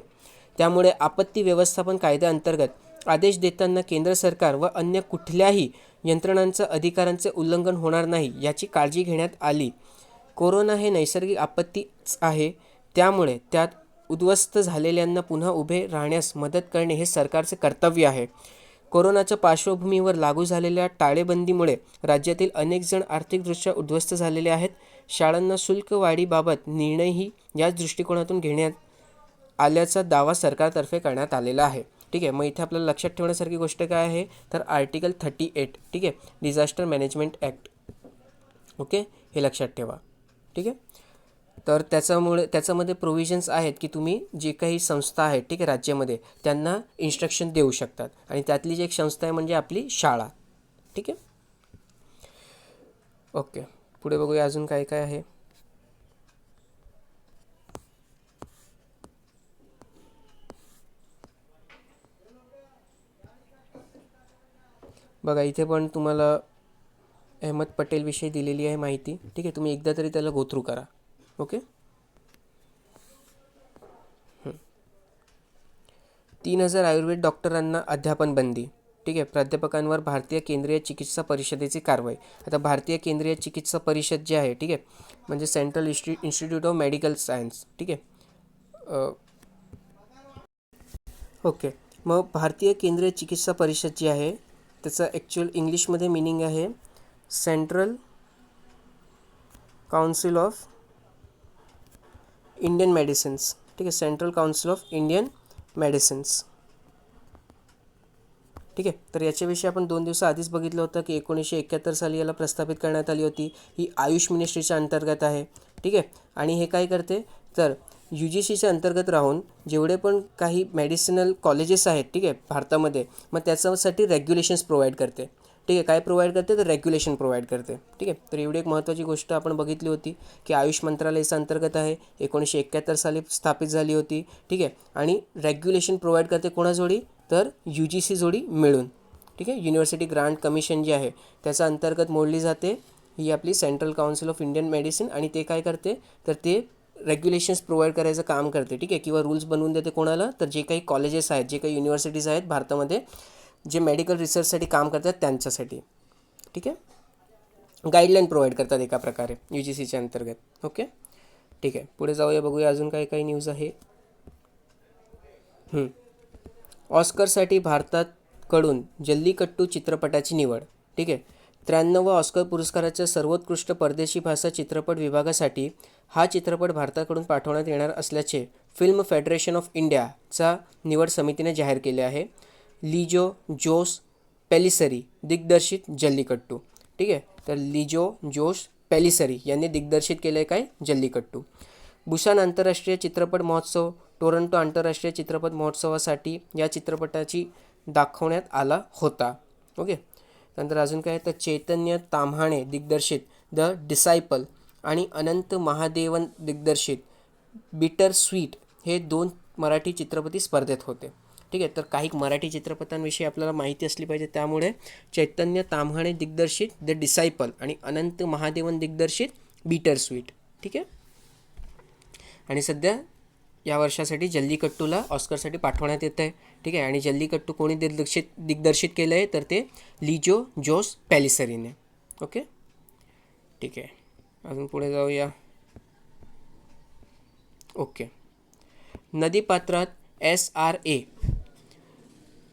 त्यामुळे आपत्ती व्यवस्थापन कायद्याअंतर्गत आदेश देताना केंद्र सरकार व अन्य कुठल्याही यंत्रणांच्या अधिकारांचे उल्लंघन होणार नाही याची काळजी घेण्यात आली. कोरोना हे नैसर्गिक आपत्तीच आहे, त्यामुळे त्यात उद्ध्वस्त झालेल्यांना पुन्हा उभे राहण्यास मदत करणे हे सरकारचे कर्तव्य आहे. कोरोनाच्या पार्श्वभूमीवर लागू झालेल्या टाळेबंदीमुळे राज्यातील अनेक जण आर्थिकदृष्ट्या उद्ध्वस्त झालेले आहेत. शाळांना शुल्क वाढीबाबत निर्णयही याच दृष्टिकोनातून घेण्यात आल्याचा दावा सरकारतर्फे करण्यात आलेला आहे. ठीक आहे. मग इथे आपल्याला लक्षात ठेवण्यासारखी गोष्ट काय आहे तर आर्टिकल 38, ठीक आहे, डिझास्टर मॅनेजमेंट ॲक्ट. ओके, हे लक्षात ठेवा. ठीक आहे. तर त्याच्यामध्ये प्रोव्हिजन्स आहेत की तुम्ही जे काही संस्था आहेत, ठीक आहे, राज्यामध्ये त्यांना इन्स्ट्रक्शन देऊ शकतात आणि त्यातली जी एक संस्था आहे म्हणजे आपली शाळा. ठीक आहे. ओके. पुढे बघूया अजून काय काय आहे. बघा इथे पण तुम्हाला अहमद पटेल विषयी दिलेली आहे माहिती. ठीक आहे, तुम्ही एकदा तरी त्याला गो थ्रू करा. ओके. 3,000 आयुर्वेद डॉक्टरांना अध्यापन बंदी. ठीक आहे, प्राध्यापकांवर भारतीय केंद्रीय चिकित्सा परिषदेची कारवाई. आता भारतीय केंद्रीय चिकित्सा परिषद जे आहे, ठीक आहे, म्हणजे central institute of medical science. ठीक आहे. ओके. मग भारतीय केंद्रीय चिकित्सा परिषद जी आहे त्याचं ॲक्च्युअल इंग्लिशमध्ये मिनिंग आहे central council of Indian medicines. ठीक आहे, central council of Indian medicines. ठीक आहे. तर याच्याविषयी आपण 2 दिवसाआधीच बघितलं होतं की 1971 साली याला प्रस्थापित करण्यात आली होती. ही आयुष मिनिस्ट्रीच्या अंतर्गत आहे. ठीक आहे. आणि हे काय करते तर UGCच्या अंतर्गत राहून जेवढे पण काही मेडिसिनल कॉलेजेस आहेत, ठीक आहे, भारतामध्ये, मग त्याच्यासाठी रेग्युलेशन्स प्रोव्हाइड करते. ठीक आहे. काय प्रोव्हाइड करते तर रेग्युलेशन प्रोव्हाइड करते. ठीक आहे. तर एवढी एक महत्त्वाची गोष्ट आपण बघितली होती की आयुष मंत्रालयाच्या अंतर्गत आहे, 1971 साली स्थापित झाली होती. ठीक आहे. आणि रेग्युलेशन प्रोव्हाइड करते कोणाजोडी तर UGC जोडी मिळून. ठीक आहे. युनिव्हर्सिटी ग्रांट कमिशन जे आहे त्याच्या अंतर्गत मोडली जाते ही आपली central council of Indian medicine. आणि ते काय करते तर ते रेग्युलेशन्स प्रोव्हाइड करायचं काम करते. ठीक आहे. किंवा रूल्स बनवून देते कोणाला तर जे काही कॉलेजेस आहेत, जे काही युनिव्हर्सिटीज आहेत भारतामध्ये जे मेडिकल रिसर्चसाठी काम करतात त्यांच्यासाठी. ठीक आहे. गाईडलाईन प्रोव्हाइड करतात एका प्रकारे UGCच्या अंतर्गत. ओके. ठीक आहे. पुढे जाऊया, बघूया अजून काय काही न्यूज आहे. ऑस्करसाठी भारताकडून जल्लीकट्टू चित्रपटाची निवड. ठीक आहे. 93व्या ऑस्कर पुरस्काराच्या सर्वोत्कृष्ट परदेशी भाषा चित्रपट विभागासाठी हा चित्रपट भारताकडून पाठवण्यात येणार असल्याचे फिल्म फेडरेशन ऑफ इंडियाचा निवड समितीने जाहीर केले आहे. लिजो जोस पेलिसरी दिग्दर्शित जल्लीकट्टू. ठीक आहे. तर लिजो जोस पेलिसरी यांनी दिग्दर्शित केले काय जल्लीकट्टू. बुसान आंतरराष्ट्रीय चित्रपट महोत्सव, टोरंटो आंतरराष्ट्रीय चित्रपट महोत्सवासाठी या चित्रपटाची दाखवण्यात आला होता. ओके. नंतर अजून काय तर चैतन्य ताम्हाणे दिग्दर्शित द डिसायपल आणि अनंत महादेवन दिग्दर्शित बिटर स्वीट हे 2 मराठी चित्रपटी स्पर्धेत होते. ठीक आहे. तर काही मराठी चित्रपटांविषयी आपल्याला माहिती असली पाहिजे, त्यामुळे चैतन्य ताम्हाणे दिग्दर्शित द डिसायपल आणि अनंत महादेवन दिग्दर्शित बिटर स्वीट. ठीक आहे. आणि सध्या या वर्षासाठी जल्लीकट्टूला ऑस्करसाठी पाठवण्यात येतं आहे. ठीक आहे. आणि जल्लीकट्टू कोणी दिग्दर्शित केलं आहे तर ते लिजो जोस पेलिसरीने. ओके. ठीक आहे. अजून पुढे जाऊया. ओके. नदीपात्रात SRA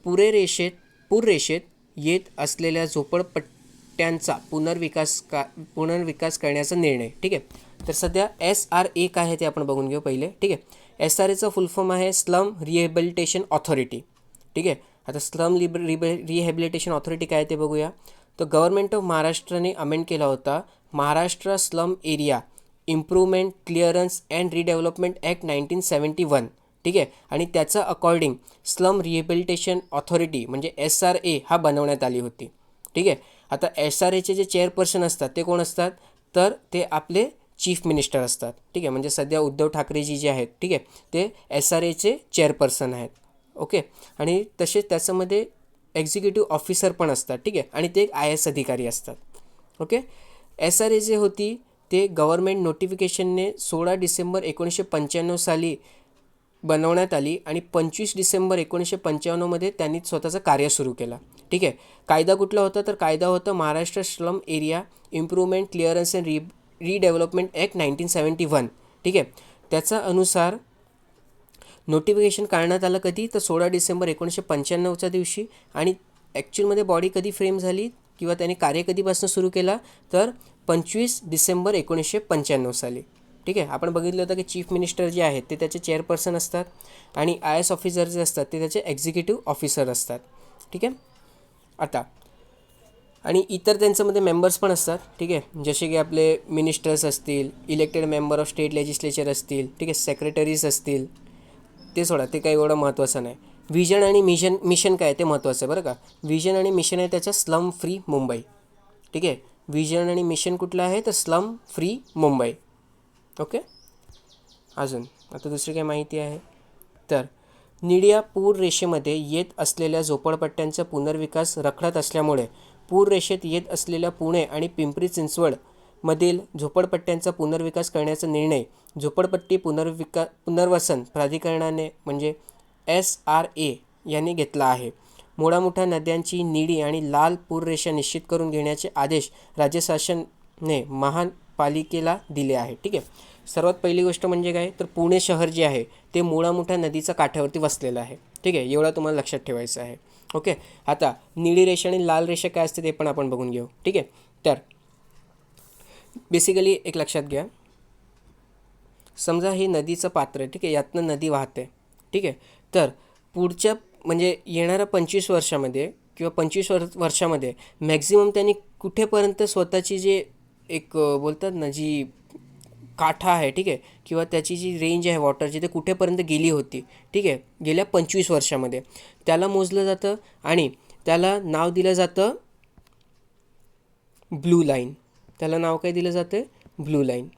पूररेषेत येत असलेल्या झोपडपट्ट्यांचा पुनर्विकास करण्याचा निर्णय. ठीक आहे. तर सध्या SRA काय आहे ते आपण बघून घेऊ पहिले. ठीक आहे. SRAचा फुल फॉर्म आहे स्लम रिहॅबिलिटेशन ऑथॉरिटी. ठीक आहे. आता स्लम रिहॅबिलिटेशन ऑथॉरिटी काय ते बघूया. तर गव्हर्नमेंट ऑफ महाराष्ट्राने अमेंड केला होता Maharashtra slum area improvement clearance and redevelopment act 1971. ठीक आहे. आणि त्याचा अकॉर्डिंग स्लम रिहॅबिलिटेशन ऑथॉरिटी म्हणजे SRA हा बनवण्यात आली होती. ठीक आहे. आता SRAचे जे चेअरपर्सन असतात ते कोण असतात तर ते आपले चीफ मिनिस्टर असतात. ठीक आहे. म्हणजे सध्या उद्धव ठाकरेजी जे आहेत, ठीक आहे, ते SRAचे चेअरपर्सन आहेत. ओके. आणि तसेच त्याच्यामध्ये एक्झिक्युटिव्ह ऑफिसर पण असतात. ठीक आहे. आणि ते एक IAS अधिकारी असतात. ओके. SRA जे होती ते गव्हर्नमेंट नोटिफिकेशनने 16 डिसेंबर 1995 साली बनवण्यात आली आणि 25 डिसेंबर 1995मध्ये त्यांनी स्वतःचं कार्य सुरू केलं. ठीक आहे. कायदा कुठला होता तर कायदा होता Maharashtra slum area improvement clearance and redevelopment act 1971. ठीक आहे. त्याचा अनुसार नोटिफिकेशन काढण्यात आलं कधी तर 16 डिसेंबर 1995च्या दिवशी. आणि ॲक्च्युअलमध्ये बॉडी कधी फ्रेम झाली किंवा त्याने कार्य कधीपासून सुरू केला तर 25 डिसेंबर 1995 साली. ठीक आहे. आपण बघितलं होतं की चीफ मिनिस्टर जे आहेत ते त्याचे चेअरपर्सन असतात आणि IAS ऑफिसर जे असतात ते त्याचे एक्झिक्युटिव्ह ऑफिसर असतात. ठीक आहे. आता आणि इतर त्यांच्यामध्ये मेंबर्स पण असतात. ठीक आहे. जसे की आपले मिनिस्टर्स असतील, elected member of state legislature असतील, ठीक आहे, सेक्रेटरीज असतील, ते सोडा, ते काही एवढं महत्त्वाचं नाही. व्हिजन आणि मिशन काय ते महत्त्वाचं आहे बरं का. व्हिजन आणि मिशन आहे त्याचं स्लम फ्री मुंबई. ठीक आहे. व्हिजन आणि मिशन कुठलं आहे तर स्लम फ्री मुंबई. ओके. अजून आता दुसरी काय माहिती आहे तर निडिया पूर रेषेमध्ये येत असलेल्या झोपडपट्ट्यांचा पुनर्विकास रखडत असल्यामुळे पूर रेषेत येत असलेल्या पुणे आणि पिंपरी चिंचवडमधील झोपडपट्ट्यांचा पुनर्विकास करण्याचा निर्णय झोपडपट्टी पुनर्वसन प्राधिकरणाने म्हणजे SRA यांनी घेतला आहे. मोठ्या नद्यांची निळी आणि लाल पूररेषा निश्चित करून घेण्याचे आदेश राज्य शासनाने महापालिकेला दिले आहे. ठीक आहे. सर्वात पहिली गोष्ट म्हणजे काय, तर पुणे शहर जे आहे ते मोठ्या नदीच्या काठावरती वसलेलं आहे. ठीक आहे, एवढं तुम्हाला लक्षात ठेवायचं आहे. ओके. आता निळी रेषा आणि लाल रेषा काय असते ते पण आपण बघून घेऊ. ठीक आहे. तर बेसिकली एक लक्षात घ्या, समजा हे नदीचं पात्र आहे. ठीक आहे, यातनं नदी वाहते. ठीक आहे. तर पुढच्या म्हणजे येणाऱ्या 25 वर्षामध्ये किंवा 25 वर्षामध्ये मॅक्झिमम त्यांनी कुठेपर्यंत स्वतःची जे एक बोलतात ना जी काठा आहे, ठीक आहे, किंवा त्याची जी रेंज आहे वॉटरची ते कुठेपर्यंत गेली होती. ठीक आहे, गेल्या 25 वर्षामध्ये त्याला मोजलं जातं आणि त्याला नाव दिलं जातं ब्लू लाईन. त्याला नाव काय दिलं जातं, ब्लू लाईन.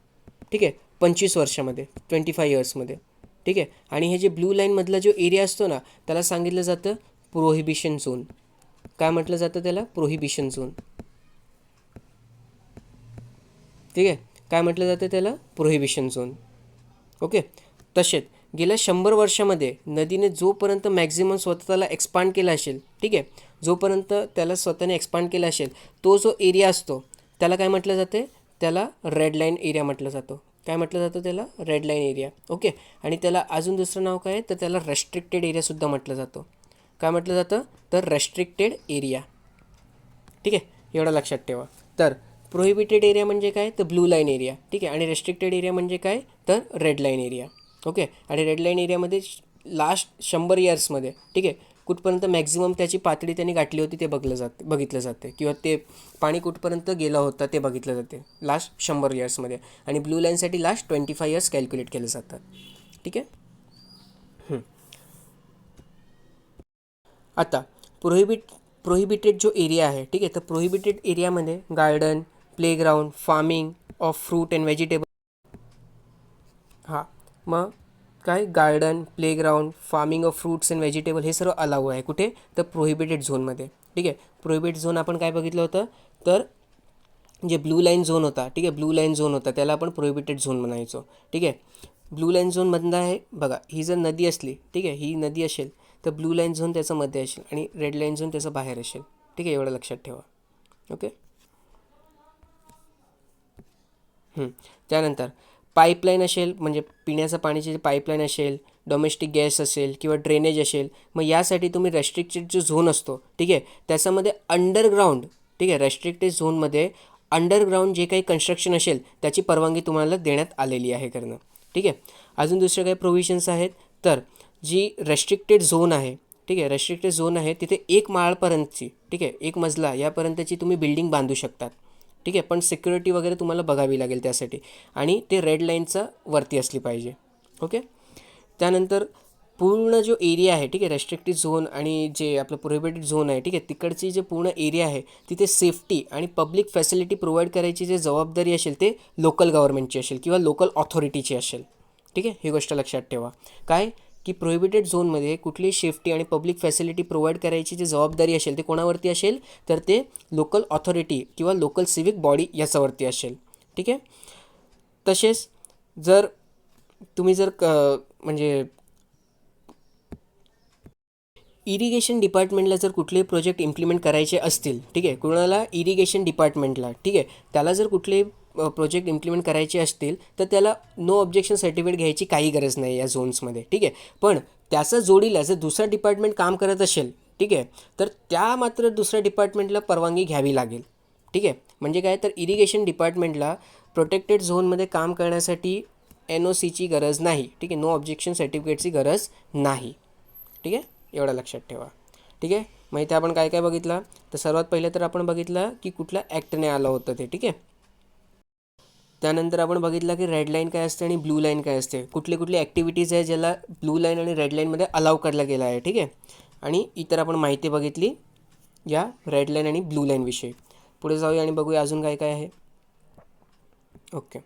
ठीक आहे, 25 वर्षामध्ये 25 इयर्समध्ये. ठीक आहे. आणि हे जे ब्लू लाईनमधला जो एरिया असतो ना त्याला सांगितलं जातं प्रोहिबिशन झोन. काय म्हटलं जातं त्याला, प्रोहिबिशन झोन. ठीक आहे, काय म्हटलं जातं त्याला, प्रोहिबिशन झोन. ओके. तसेच गेल्या 100 वर्षामध्ये नदीने जोपर्यंत मॅक्झिमम स्वतःला एक्सपांड केला असेल, ठीक आहे, जोपर्यंत त्याला स्वतःने एक्सपांड केला असेल तो जो एरिया असतो त्याला काय म्हटलं जाते, त्याला रेड लाईन एरिया म्हटलं जातं. काय म्हटलं जातं त्याला, रेड लाईन एरिया. ओके. आणि त्याला अजून दुसरं नाव काय आहे, तर त्याला रेस्ट्रिक्टेड एरियासुद्धा म्हटलं जातं. काय म्हटलं जातं, तर रेस्ट्रिक्टेड एरिया. ठीक आहे, एवढं लक्षात ठेवा. तर प्रोहिबिटेड एरिया म्हणजे काय, तर ब्लू लाईन एरिया. ठीक आहे. आणि रेस्ट्रिक्टेड एरिया म्हणजे काय, तर रेड लाईन एरिया. ओके. आणि रेड लाईन एरियामध्ये लास्ट 100 इयर्समध्ये, ठीक आहे, कुठपर्यंत मॅक्झिमम त्याची पातळी त्यांनी गाठली होती ते बघितलं जाते किंवा ते पाणी कुठपर्यंत गेलं होतं ते बघितलं जाते लास्ट 100 इयर्समध्ये. आणि ब्लू लाईनसाठी लास्ट 25 इयर्स कॅल्क्युलेट केले जातात. ठीक आहे. आता प्रोहिबिटेड जो एरिया आहे, ठीक आहे, तर प्रोहिबिटेड एरियामध्ये garden, playground, farming of fruit and vegetable. हां, मग काय, garden, playground, farming of fruits and vegetable हे सर्व अलाऊ आहे. कुठे, तर प्रोहिबिटेड झोनमध्ये. ठीक आहे. प्रोहिबिटेड झोन आपण काय बघितलं होतं, तर जे ब्लू लाईन झोन होता, ठीक आहे, ब्लू लाईन झोन होता त्याला आपण प्रोहिबिटेड झोन म्हणायचो. ठीक आहे. ब्लू लाईन झोनमधलं आहे बघा, ही जर नदी असली, ठीक आहे, ही नदी असेल तर ब्लू लाईन झोन त्याचं मध्ये असेल आणि रेड लाईन झोन त्याचं बाहेर असेल. ठीक आहे, एवढं लक्षात ठेवा. ओके. त्यानंतर पाईपलाईन असेल, म्हणजे पिण्याचं पाण्याची जे पाईपलाईन असेल, डोमेस्टिक गॅस असेल किंवा ड्रेनेज असेल, मग यासाठी तुम्ही रेस्ट्रिक्टेड जो झोन असतो, ठीक आहे, त्याच्यामध्ये अंडरग्राऊंड, ठीक आहे, रेस्ट्रिक्टेड झोनमध्ये अंडरग्राऊंड जे काही कन्स्ट्रक्शन असेल त्याची परवानगी तुम्हाला देण्यात आलेली आहे करणं. ठीक आहे. अजून दुसरे काही प्रोव्हिजन्स आहेत, तर जी रेस्ट्रिक्टेड झोन आहे, ठीक आहे, रेस्ट्रिक्टेड झोन आहे तिथे 1 माळपर्यंतची, ठीक आहे, 1 मजला यापर्यंतची तुम्ही बिल्डिंग बांधू शकतात. ठीक आहे, पण सिक्युरिटी वगैरे तुम्हाला बघावी लागेल त्यासाठी आणि ते रेड लाईनचा वरती असली पाहिजे. ओके. त्यानंतर पूर्ण जो एरिया आहे, ठीक आहे, रेस्ट्रिक्टेड झोन आणि जे आपलं प्रोहिबिटेड झोन आहे, ठीक आहे, तिकडची जे पूर्ण एरिया आहे तिथे सेफ्टी आणि पब्लिक फॅसिलिटी प्रोव्हाइड करायची जे जबाबदारी असेल ते लोकल गव्हर्नमेंटची असेल किंवा लोकल ऑथॉरिटीची असेल. ठीक आहे, ही गोष्ट लक्षात ठेवा. काय की प्रोहिबिटेड झोनमध्ये कुठली सेफ्टी आणि पब्लिक फॅसिलिटी प्रोव्हाइड करायची जी जबाबदारी असेल ते कोणावरती असेल, तर ते लोकल ऑथॉरिटी किंवा लोकल सिविक बॉडी याच्यावरती असेल. ठीक आहे. तसेच जर तुम्ही जर म्हणजे इरिगेशन डिपार्टमेंटला जर कुठलेही प्रोजेक्ट इम्प्लिमेंट करायचे असतील, ठीक आहे, कुणाला इरिगेशन डिपार्टमेंटला, ठीक आहे, त्याला जर कुठलेही प्रोजेक्ट इम्प्लिमेंट करायचे असतील तर त्याला नो ऑब्जेक्शन सर्टिफिकेट घ्यायची काही गरज नाही या झोन्समध्ये. ठीक आहे. पण त्याचा जोडीला जर दुसरा डिपार्टमेंट काम करत असेल, ठीक आहे, तर त्या मात्र दुसऱ्या डिपार्टमेंटला परवानगी घ्यावी लागेल. ठीक आहे. म्हणजे काय, तर इरिगेशन डिपार्टमेंटला प्रोटेक्टेड झोनमध्ये काम करण्यासाठी NOCची गरज नाही. ठीक आहे, नो ऑब्जेक्शन सर्टिफिकेटची गरज नाही. ठीक आहे, एवढं लक्षात ठेवा. ठीक आहे. मग इथे आपण काय काय बघितलं, तर सर्वात पहिले तर आपण बघितलं की कुठल्या ॲक्टने आलं होतं ते. ठीक आहे. त्यानंतर आपण बघितलं की रेड लाईन काय असते आणि ब्लू लाईन काय असते, कुठली कुठली ॲक्टिव्हिटीज आहे ज्याला ब्लू लाईन आणि रेड लाईनमध्ये अलाव करला गेला आहे. ठीक आहे. आणि इतर आपण माहिती बघितली या रेड लाईन आणि ब्लू लाईनविषयी. पुढे जाऊया आणि बघूया अजून काय काय आहे. ओके.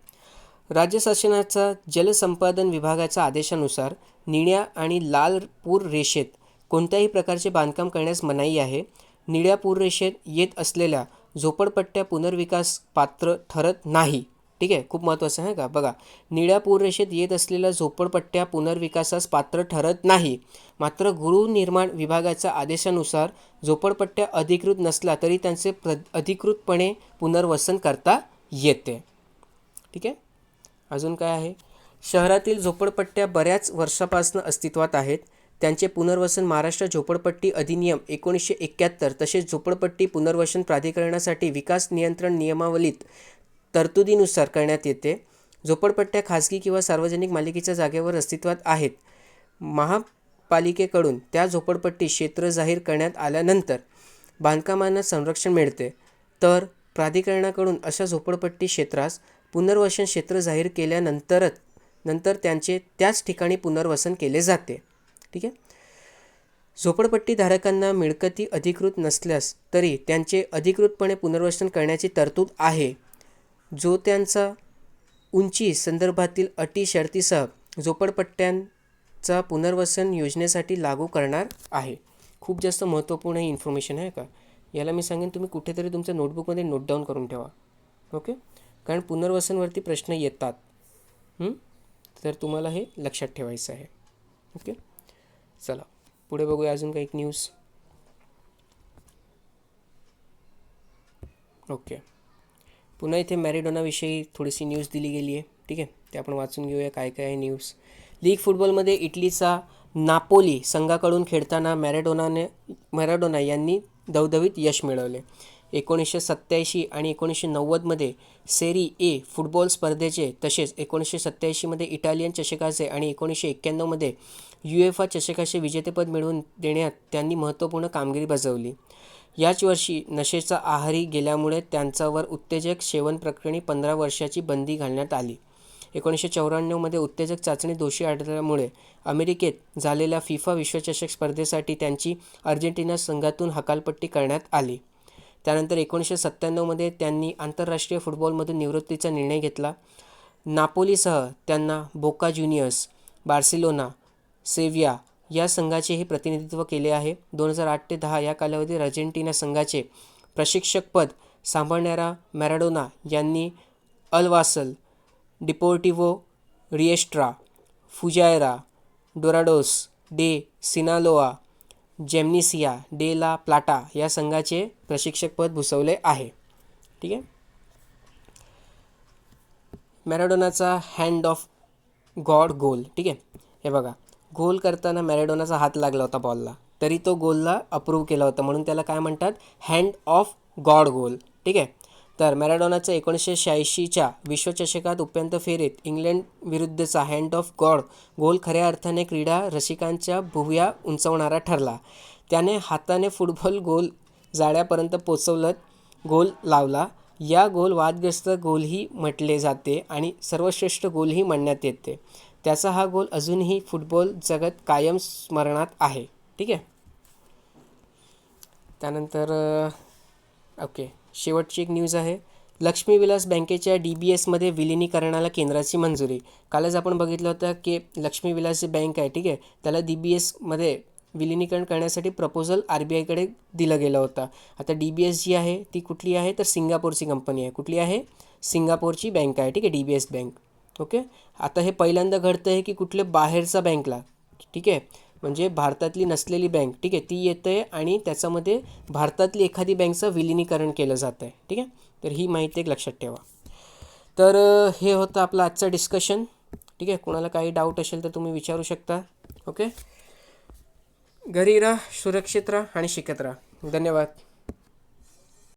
राज्य शासनाचा जलसंपादन विभागाच्या आदेशानुसार निळ्या आणि लाल पूर रेषेत कोणत्याही प्रकारचे बांधकाम करण्यास मनाई आहे. निळ्या पूररेषेत येत असलेल्या झोपडपट्ट्या पुनर्विकास पात्र ठरत नाही. ठीक आहे, खूप महत्त्वाचं आहे का. बघा, निळ्या पूररेषेत येत असलेल्या झोपडपट्ट्या पुनर्विकासास पात्र ठरत नाही. मात्र गृहनिर्माण विभागाच्या आदेशानुसार झोपडपट्ट्या अधिकृत नसला तरी त्यांचे अधिकृतपणे पुनर्वसन करता येते. ठीक आहे. अजून काय आहे, शहरातील झोपडपट्ट्या बऱ्याच वर्षापासून अस्तित्वात आहेत. त्यांचे पुनर्वसन महाराष्ट्र झोपडपट्टी अधिनियम 1971 तसेच झोपडपट्टी पुनर्वसन प्राधिकरणासाठी विकास नियंत्रण नियमावलीत तरतुदीनुसार करण्यात येते. झोपडपट्ट्या खाजगी किंवा सार्वजनिक मालकीच्या जागेवर अस्तित्वात आहेत. महापालिकेकडून त्या झोपडपट्टी क्षेत्र जाहीर करण्यात आल्यानंतर बांधकामांना संरक्षण मिळते, तर प्राधिकरणाकडून अशा झोपडपट्टी क्षेत्रास पुनर्वसन क्षेत्र जाहीर केल्यानंतर त्यांचे त्याच ठिकाणी पुनर्वसन केले जाते. ठीक आहे. झोपडपट्टी धारकांना मिळकती अधिकृत नसल्यास तरी त्यांचे अधिकृतपणे पुनर्वसन करण्याची तरतूद आहे, जो त्यांचा उंची संदर्भातील अटी शर्तीसह झोपडपट्ट्यांचा पुनर्वसन योजनेसाठी लागू करणार आहे. खूप जास्त महत्त्वपूर्ण ही इन्फॉर्मेशन आहे का. याला मी सांगेन तुम्ही कुठेतरी तुमच्या नोटबुकमध्ये नोट डाऊन करून ठेवा. ओके, कारण पुनर्वसनवरती प्रश्न येतात. तर तुम्हाला हे लक्षात ठेवायचं आहे. ओके, चला पुढे बघूया अजून काही न्यूज. ओके, पुन्हा इथे मॅरेडोनाविषयी थोडीशी न्यूज दिली गेली आहे. ठीक आहे, ते आपण वाचून घेऊया काय काय आहे न्यूज. लीग फुटबॉलमध्ये इटलीचा नापोली संघाकडून खेळताना मॅराडोना यांनी दवदवीत यश मिळवले. 1987 आणि 1990मध्ये सेरी ए फुटबॉल स्पर्धेचे तसेच 1987मध्ये इटालियन चषकाचे आणि 1991मध्ये UEFA चषकाचे विजेतेपद मिळवून देण्यात त्यांनी महत्त्वपूर्ण कामगिरी बजावली. याच वर्षी नशेचा आहारी गेल्यामुळे त्यांच्यावर उत्तेजक सेवन प्रकरणी 15 वर्षाची बंदी घालण्यात आली. 1994मध्ये उत्तेजक चाचणी दोषी आढळल्यामुळे अमेरिकेत झालेल्या फिफा विश्वचषक स्पर्धेसाठी त्यांची अर्जेंटिना संघातून हकालपट्टी करण्यात आली. त्यानंतर 1997मध्ये त्यांनी आंतरराष्ट्रीय फुटबॉलमधून निवृत्तीचा निर्णय घेतला. नापोलीसह त्यांना बोका ज्युनियर्स, बार्सिलोना, सेव्हिया या संघाचेही प्रतिनिधित्व केले आहे. 2008 ते 10 या कालावधीत अर्जेंटिना संघाचे प्रशिक्षकपद सांभाळणाऱ्या मॅराडोना यांनी अल-वासल, डिपोर्टिव्हो रिएस्ट्रा, फुजायरा, डोराडोस डे सिनालोआ, जेमनिसिया डे ला प्लाटा या संघाचे प्रशिक्षकपद भूषवले आहे. ठीक आहे. मॅराडोनाचा हँड ऑफ गॉड गोल. ठीक आहे, हे बघा, गोल करताना मॅराडोनाचा हात लागला होता बॉलला, तरी तो गोलला अप्रूव्ह केला होता, म्हणून त्याला काय म्हणतात, हँड ऑफ गॉड गोल. ठीक आहे. तर मॅराडोनाचा 1986च्या विश्वचषकात उपांत्य फेरीत इंग्लंड विरुद्धचा हँड ऑफ गॉड गोल खऱ्या अर्थाने क्रीडा रसिकांच्या भुवया उंचावणारा ठरला. त्याने हाताने फुटबॉल गोल जाळ्यापर्यंत पोचवत गोल लावला. या गोल वादग्रस्त गोलही म्हटले जाते आणि सर्वश्रेष्ठ गोलही म्हणण्यात येते. त्याचा हा गोल अजूनही फुटबॉल जगत कायम स्मरणात आहे. ठीक आहे. त्यानंतर ओके, शेवटची एक न्यूज आहे. लक्ष्मी विलास बँकेच्या DBSमध्ये विलिनीकरणाला केंद्राची मंजुरी. कालच आपण बघितलं होतं की लक्ष्मी विलास जी बँक आहे, ठीक आहे, त्याला DBSमध्ये विलिनीकरण करण्यासाठी प्रपोजल RBIकडे दिलं गेलं होतं. आता DBS जी आहे ती कुठली आहे, तर सिंगापूरची कंपनी आहे. कुठली आहे, सिंगापूरची बँक आहे. ठीक आहे, DBS बँक. ओके, आता हे पहिल्यांदा घडतं आहे की कुठले बाहेरचा बँकला, ठीक आहे, म्हणजे भारतातली नसलेली बँक, ठीक आहे, ती येते आहे आणि त्याच्यामध्ये भारतातली एखादी बँकचं विलिनीकरण केलं जातं आहे. ठीक आहे, तर ही माहिती एक लक्षात ठेवा. तर हे होतं आपलं आजचं डिस्कशन. ठीक आहे, कोणाला काही डाऊट असेल तर तुम्ही विचारू शकता. ओके, घरी राहा, सुरक्षित राहा आणि शिकत राहा. धन्यवाद.